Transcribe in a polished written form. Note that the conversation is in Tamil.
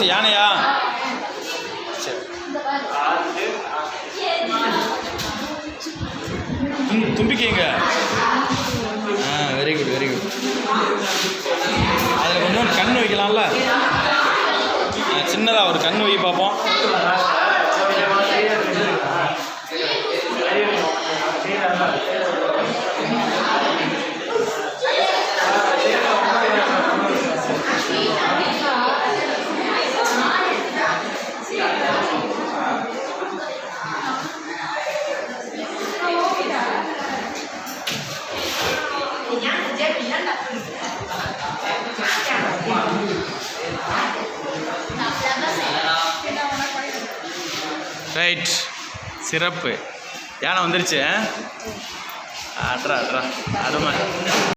லாஸ்ட் யானையா? சரி தும்பிக்கைங்க. Very good very good. அதில் கொஞ்சம் கண் வைக்கலாம்ல, சின்னதாக ஒரு கண் வை பார்ப்போம். ரைட், சிறப்பு. யானை வந்துருச்சு. அட்ரா அட்ரா அருமை.